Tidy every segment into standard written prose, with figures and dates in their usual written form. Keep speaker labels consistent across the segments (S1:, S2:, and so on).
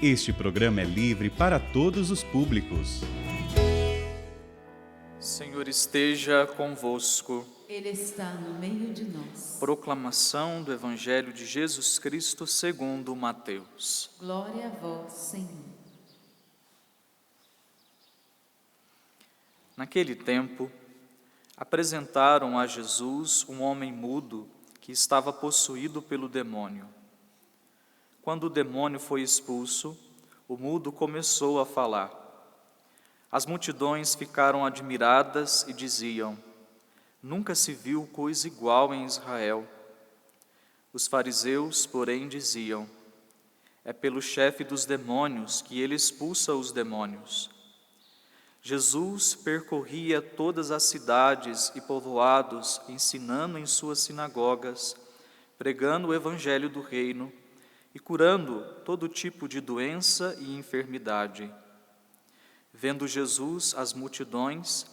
S1: Este programa é livre para todos os públicos.
S2: Senhor esteja convosco.
S3: Ele está no meio de nós.
S2: Proclamação do Evangelho de Jesus Cristo segundo Mateus.
S3: Glória a vós, Senhor.
S2: Naquele tempo, apresentaram a Jesus um homem mudo que estava possuído pelo demônio. Quando o demônio foi expulso, o mudo começou a falar. As multidões ficaram admiradas e diziam: nunca se viu coisa igual em Israel. Os fariseus, porém, diziam: é pelo chefe dos demônios que ele expulsa os demônios. Jesus percorria todas as cidades e povoados, ensinando em suas sinagogas, pregando o evangelho do reino e curando todo tipo de doença e enfermidade. Vendo Jesus as multidões,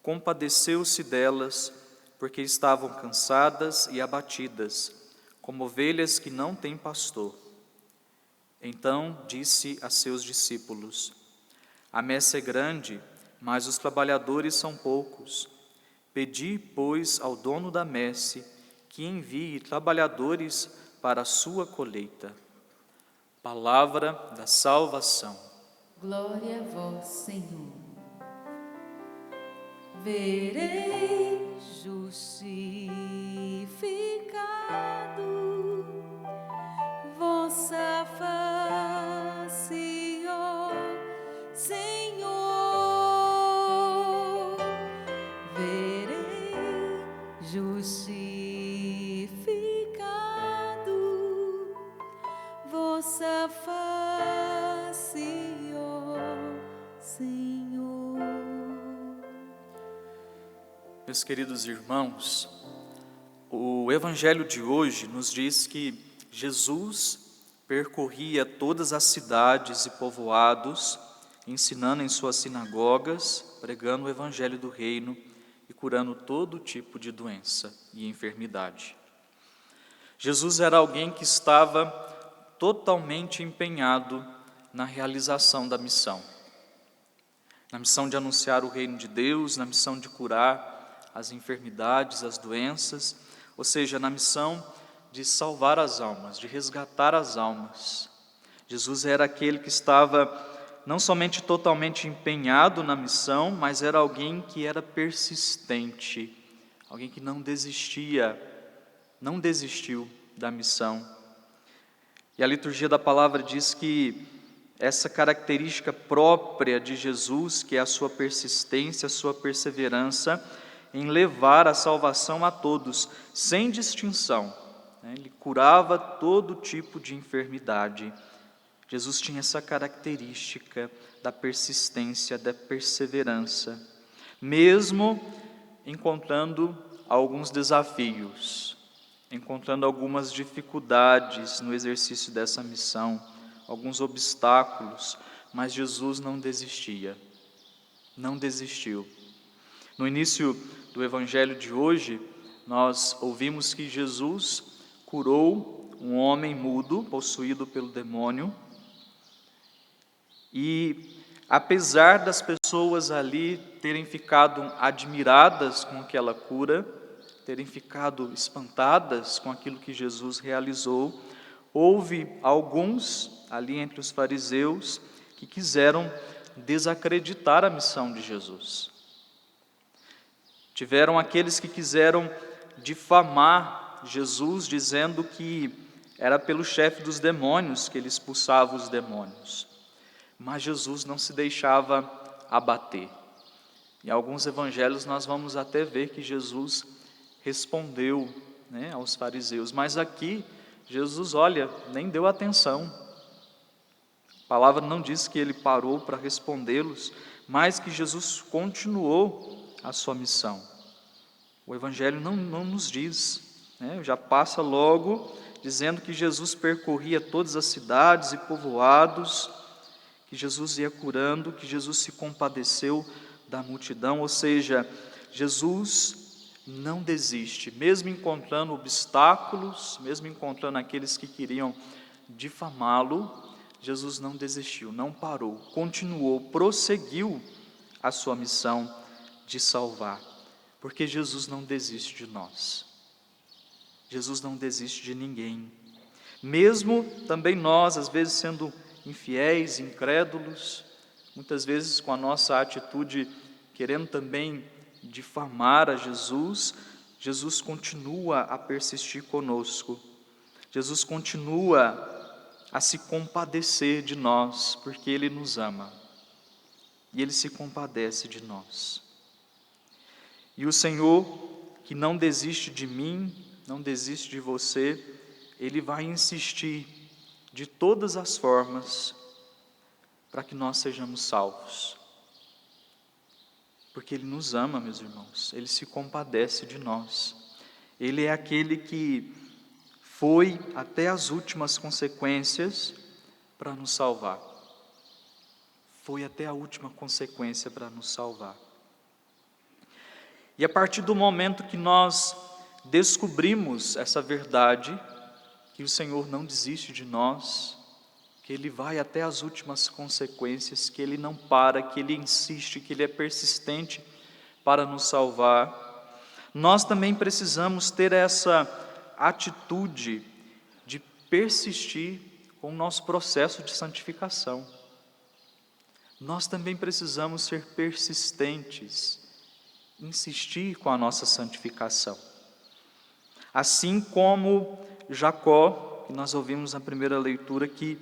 S2: compadeceu-se delas, porque estavam cansadas e abatidas, como ovelhas que não têm pastor. Então disse a seus discípulos: a messe é grande, mas os trabalhadores são poucos. Pedi, pois, ao dono da messe que envie trabalhadores para a sua colheita. Palavra da salvação.
S3: Glória a vós, Senhor. Verei justificado vossa face, ó Senhor. Verei justificado vossa face, ó Senhor.
S2: Meus queridos irmãos, o Evangelho de hoje nos diz que Jesus percorria todas as cidades e povoados, ensinando em suas sinagogas, pregando o Evangelho do reino e curando todo tipo de doença e enfermidade. Jesus era alguém que estava totalmente empenhado na realização da missão. Na missão de anunciar o reino de Deus, na missão de curar as enfermidades, as doenças, ou seja, na missão de salvar as almas, de resgatar as almas. Jesus era aquele que estava não somente totalmente empenhado na missão, mas era alguém que era persistente, alguém que não desistiu da missão. E a liturgia da palavra diz que essa característica própria de Jesus, que é a sua persistência, a sua perseverança em levar a salvação a todos, sem distinção. Ele curava todo tipo de enfermidade. Jesus tinha essa característica da persistência, da perseverança, mesmo encontrando alguns desafios, encontrando algumas dificuldades no exercício dessa missão, alguns obstáculos, mas Jesus não desistia, não desistiu. No início do Evangelho de hoje, nós ouvimos que Jesus curou um homem mudo, possuído pelo demônio, e apesar das pessoas ali terem ficado admiradas com aquela cura, terem ficado espantadas com aquilo que Jesus realizou, houve alguns ali entre os fariseus que quiseram desacreditar a missão de Jesus. Tiveram aqueles que quiseram difamar Jesus, dizendo que era pelo chefe dos demônios que ele expulsava os demônios. Mas Jesus não se deixava abater. Em alguns evangelhos nós vamos até ver que Jesus respondeu, aos fariseus, mas aqui Jesus, nem deu atenção. A palavra não diz que ele parou para respondê-los, mas que Jesus continuou a sua missão. O Evangelho não nos diz, já passa logo dizendo que Jesus percorria todas as cidades e povoados, que Jesus ia curando, que Jesus se compadeceu da multidão, ou seja, Jesus não desiste, mesmo encontrando obstáculos, mesmo encontrando aqueles que queriam difamá-lo, Jesus não desistiu, não parou, continuou, prosseguiu a sua missão de salvar, porque Jesus não desiste de nós. Jesus não desiste de ninguém. Mesmo também nós, às vezes sendo infiéis, incrédulos, muitas vezes com a nossa atitude querendo também difamar a Jesus, Jesus continua a persistir conosco. Jesus continua a se compadecer de nós, porque Ele nos ama. E Ele se compadece de nós. E o Senhor, que não desiste de mim, não desiste de você, Ele vai insistir de todas as formas para que nós sejamos salvos. Porque Ele nos ama, meus irmãos, Ele se compadece de nós. Ele é aquele que foi até as últimas consequências para nos salvar. Foi até a última consequência para nos salvar. E a partir do momento que nós descobrimos essa verdade, que o Senhor não desiste de nós, que Ele vai até as últimas consequências, que Ele não para, que Ele insiste, que Ele é persistente para nos salvar, nós também precisamos ter essa atitude de persistir com o nosso processo de santificação. Nós também precisamos ser persistentes, insistir com a nossa santificação. Assim como Jacó, que nós ouvimos na primeira leitura, que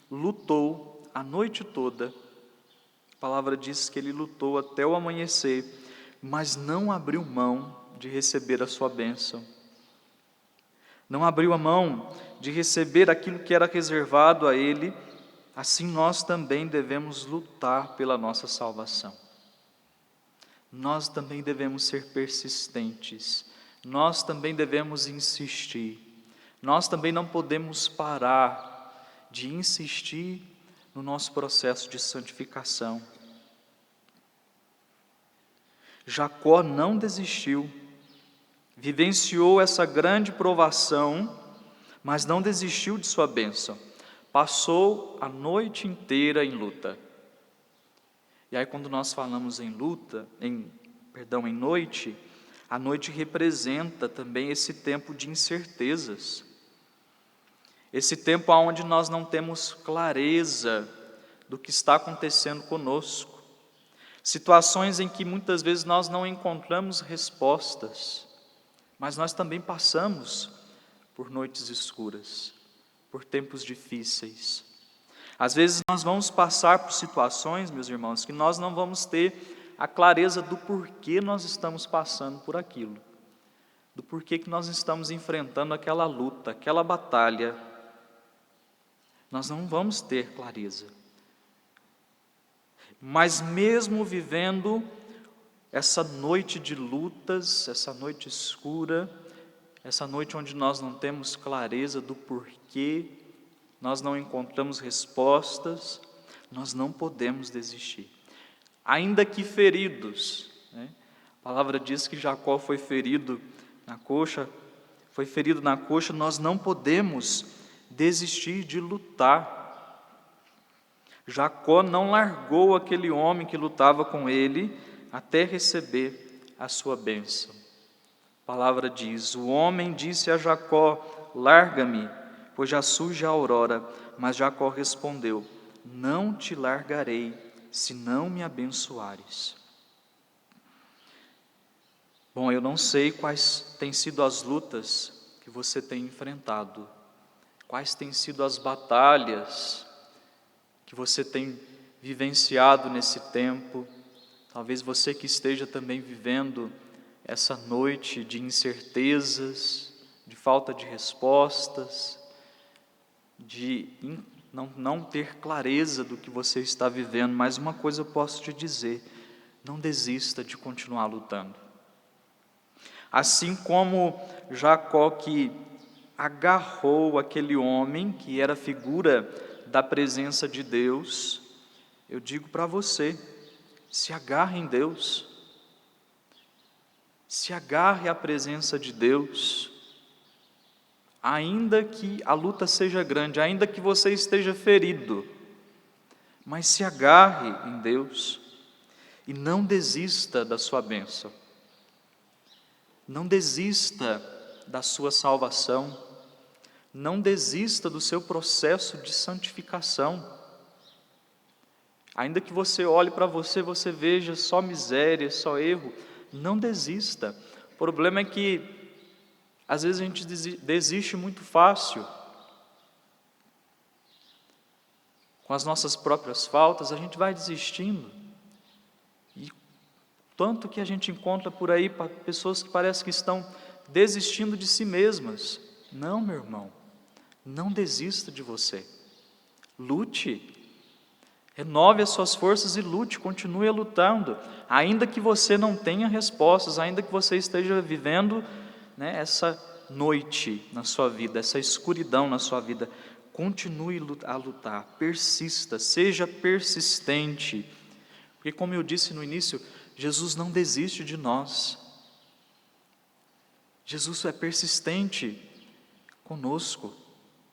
S2: lutou a noite toda, a palavra diz que ele lutou até o amanhecer, mas não abriu mão de receber a sua bênção. Não abriu a mão de receber aquilo que era reservado a ele, assim nós também devemos lutar pela nossa salvação. Nós também devemos ser persistentes, nós também devemos insistir, nós também não podemos parar de insistir no nosso processo de santificação. Jacó não desistiu, vivenciou essa grande provação, mas não desistiu de sua bênção. Passou a noite inteira em luta. E aí quando nós falamos em luta, em noite, a noite representa também esse tempo de incertezas. Esse tempo onde nós não temos clareza do que está acontecendo conosco. Situações em que muitas vezes nós não encontramos respostas, mas nós também passamos por noites escuras, por tempos difíceis. Às vezes nós vamos passar por situações, meus irmãos, que nós não vamos ter a clareza do porquê nós estamos passando por aquilo, do porquê que nós estamos enfrentando aquela luta, aquela batalha. Nós não vamos ter clareza. Mas mesmo vivendo essa noite de lutas, essa noite escura, essa noite onde nós não temos clareza do porquê, nós não encontramos respostas, nós não podemos desistir. Ainda que feridos, né? A palavra diz que Jacó foi ferido na coxa, nós não podemos desistir de lutar. Jacó não largou aquele homem que lutava com ele até receber a sua bênção. A palavra diz: o homem disse a Jacó: larga-me, pois já surge a aurora. Mas Jacó respondeu: não te largarei, se não me abençoares. Bom, eu não sei quais têm sido as lutas que você tem enfrentado, quais têm sido as batalhas que você tem vivenciado nesse tempo. Talvez você que esteja também vivendo essa noite de incertezas, de falta de respostas, de não ter clareza do que você está vivendo, mas uma coisa eu posso te dizer: não desista de continuar lutando. Assim como Jacó, que agarrou aquele homem que era figura da presença de Deus, eu digo para você: se agarre em Deus, se agarre à presença de Deus. ainda que a luta seja grande, ainda que você esteja ferido, mas se agarre em Deus e não desista da sua bênção. Não desista da sua salvação. Não desista do seu processo de santificação. Ainda que você olhe para você, você veja só miséria, só erro, não desista. O problema é que, às vezes, a gente desiste muito fácil. Com as nossas próprias faltas, a gente vai desistindo. E tanto que a gente encontra por aí pessoas que parecem que estão desistindo de si mesmas. Não, meu irmão, não desista de você. Lute, renove as suas forças e lute, continue lutando. Ainda que você não tenha respostas, ainda que você esteja vivendo, essa noite na sua vida, essa escuridão na sua vida, continue a lutar, persista, seja persistente. Porque, como eu disse no início, Jesus não desiste de nós. Jesus é persistente conosco,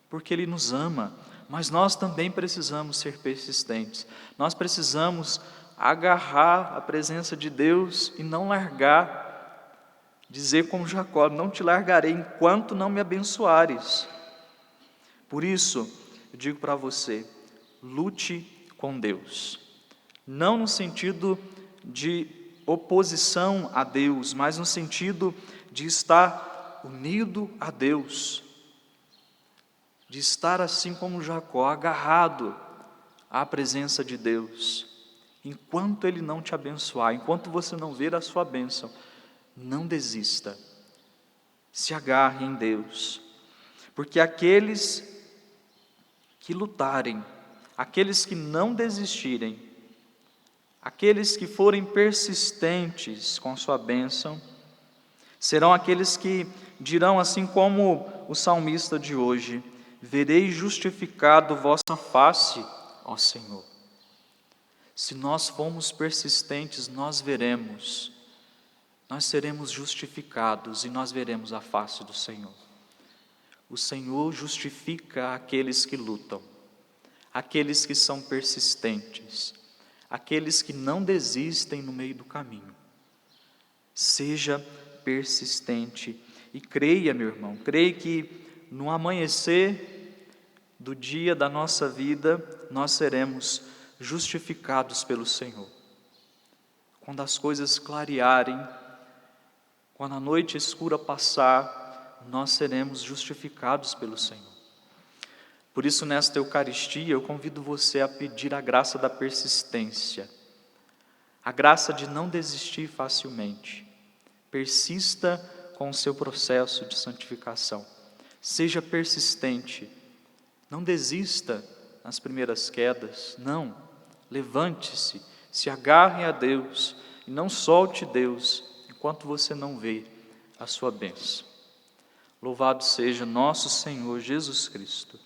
S2: porque Ele nos ama, mas nós também precisamos ser persistentes. Nós precisamos agarrar a presença de Deus e não largar. Dizer como Jacó: não te largarei enquanto não me abençoares. Por isso, eu digo para você, lute com Deus. Não no sentido de oposição a Deus, mas no sentido de estar unido a Deus. De estar assim como Jacó, agarrado à presença de Deus. Enquanto Ele não te abençoar, enquanto você não ver a sua bênção, não desista. Se agarre em Deus. Porque aqueles que lutarem, aqueles que não desistirem, aqueles que forem persistentes com a sua bênção, serão aqueles que dirão assim como o salmista de hoje: verei justificado vossa face, ó Senhor. Se nós formos persistentes, nós veremos, nós seremos justificados e nós veremos a face do Senhor. O Senhor justifica aqueles que lutam, aqueles que são persistentes, aqueles que não desistem no meio do caminho. Seja persistente e creia, meu irmão, creia que no amanhecer do dia da nossa vida, nós seremos justificados pelo Senhor. Quando as coisas clarearem, quando a noite escura passar, nós seremos justificados pelo Senhor. Por isso, nesta Eucaristia, eu convido você a pedir a graça da persistência, a graça de não desistir facilmente. Persista com o seu processo de santificação. Seja persistente. Não desista nas primeiras quedas. Não. Levante-se, se agarre a Deus e não solte Deus enquanto você não vê a sua bênção. Louvado seja nosso Senhor Jesus Cristo,